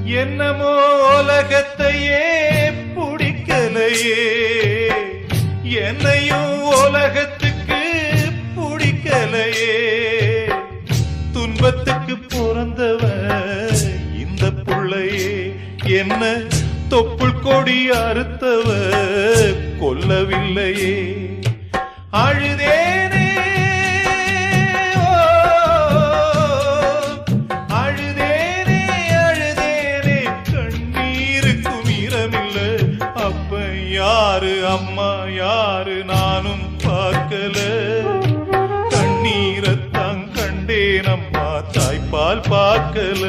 என்னமோ உலகத்தையே பிடிக்கலையே, என்னையும் உலகத்துக்கு பிடிக்கலையே. துன்பத்துக்கு பிறந்தவ இந்த புள்ளையே, என்ன தொப்புள் கொடி அறுத்தவ கொல்லவில்லையே. அழுதேனே அழுதேனே அழுதேனே, கண்ணீருக்கும் ஈரமில்ல. அப்ப யாரு அம்மா யாரு நானும் பார்க்கல. கண்ணீரத்தான் கண்டேன் அம்மா, தாய்ப்பால் பார்க்கல.